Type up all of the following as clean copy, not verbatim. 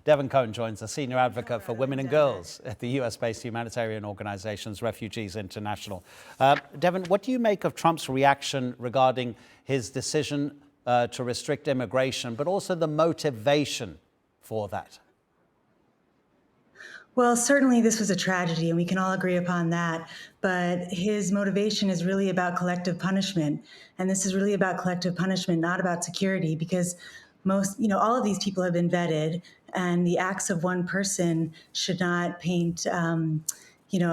Devon Cone joins us, Senior Advocate for Women and Girls at the US-based humanitarian organizations Refugees International. Devon, what do you make of Trump's reaction regarding his decision to restrict immigration, but also the motivation for that? Well, certainly this was a tragedy, and we can all agree upon that. But his motivation is really about collective punishment. And this is really about collective punishment, not about security, because all of these people have been vetted, and the acts of one person should not paint a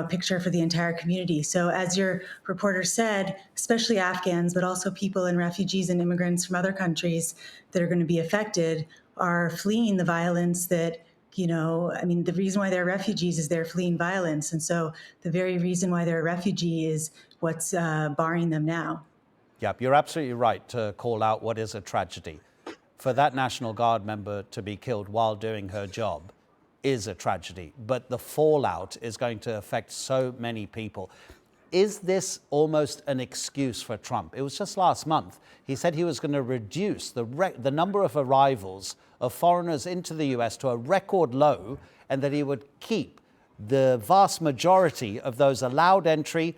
picture for the entire community. So as your reporter said, especially Afghans, but also people and refugees and immigrants from other countries that are going to be affected are fleeing the violence that the reason why they're refugees is they're fleeing violence. And so the very reason why they're a refugee is what's barring them now. Yep, you're absolutely right to call out what is a tragedy. For that National Guard member to be killed while doing her job is a tragedy, but the fallout is going to affect so many people. Is this almost an excuse for Trump? It was just last month. He said he was going to reduce the number of arrivals of foreigners into the US to a record low, and that he would keep the vast majority of those allowed entry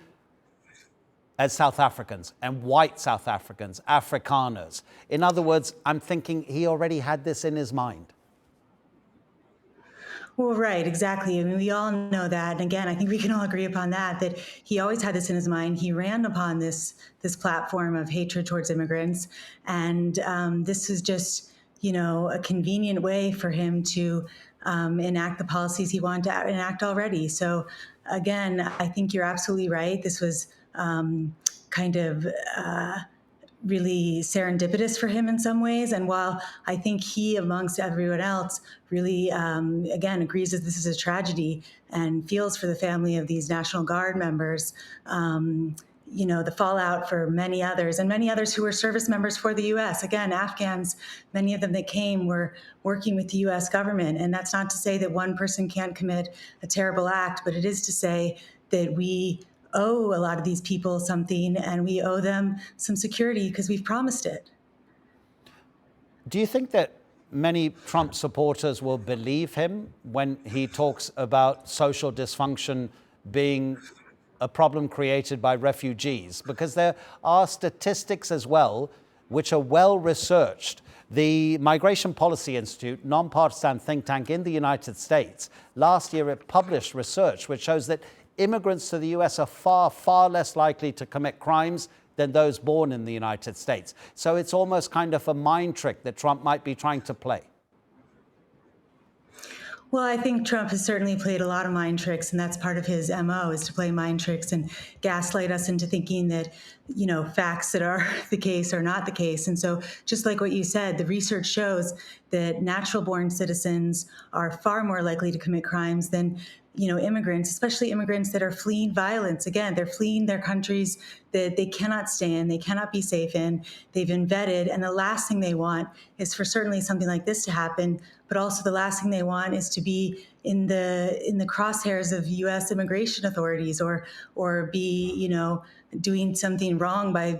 as South Africans and white South Africans, Afrikaners. In other words, I'm thinking he already had this in his mind. Well, right, exactly. I mean, we all know that. And again, I think we can all agree upon that he always had this in his mind. He ran upon this platform of hatred towards immigrants. And this is just, a convenient way for him to enact the policies he wanted to enact already. So again, I think you're absolutely right. This was really serendipitous for him in some ways. And while I think he, amongst everyone else, really, again, agrees that this is a tragedy and feels for the family of these National Guard members, the fallout for many others, and many others who were service members for the U.S. Again, Afghans, many of them that came were working with the U.S. government. And that's not to say that one person can't commit a terrible act, but it is to say that we owe a lot of these people something, and we owe them some security because we've promised it. Do you think that many Trump supporters will believe him when he talks about social dysfunction being a problem created by refugees? Because there are statistics as well which are well researched. The Migration Policy Institute, nonpartisan think tank in the United States, last year it published research which shows that immigrants to the US are far, far less likely to commit crimes than those born in the United States. So it's almost kind of a mind trick that Trump might be trying to play. Well, I think Trump has certainly played a lot of mind tricks, and that's part of his MO, is to play mind tricks and gaslight us into thinking that, facts that are the case are not the case. And so just like what you said, the research shows that natural-born citizens are far more likely to commit crimes than immigrants, especially immigrants that are fleeing violence. Again, they're fleeing their countries that they cannot stay in, they cannot be safe in. They've been vetted, and the last thing they want is for certainly something like this to happen. But also the last thing they want is to be in the crosshairs of U.S. immigration authorities, or be doing something wrong by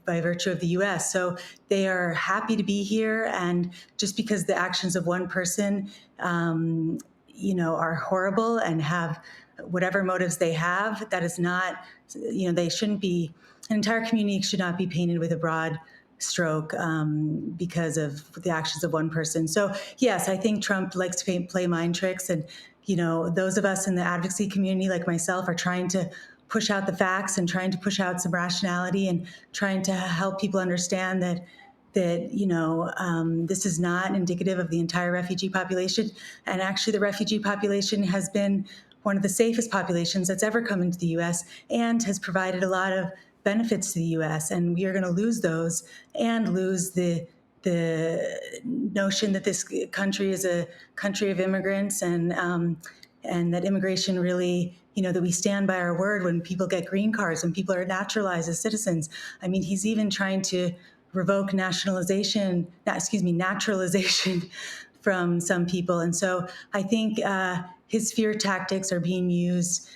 virtue of the U.S. So they are happy to be here, and just because the actions of one person are horrible and have whatever motives they have, that is not, they shouldn't be, an entire community should not be painted with a broad stroke because of the actions of one person. So yes, I think Trump likes to play mind tricks, and those of us in the advocacy community like myself are trying to push out the facts and trying to push out some rationality and trying to help people understand that this is not indicative of the entire refugee population. And actually, the refugee population has been one of the safest populations that's ever come into the U.S. and has provided a lot of benefits to the U.S. And we are going to lose those and lose the notion that this country is a country of immigrants, and that immigration really, that we stand by our word when people get green cards, when people are naturalized as citizens. I mean, he's even trying to revoke naturalization from some people. And so I think his fear tactics are being used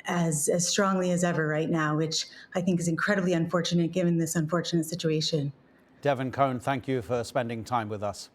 as strongly as ever right now, which I think is incredibly unfortunate given this unfortunate situation. Devon Cone, thank you for spending time with us.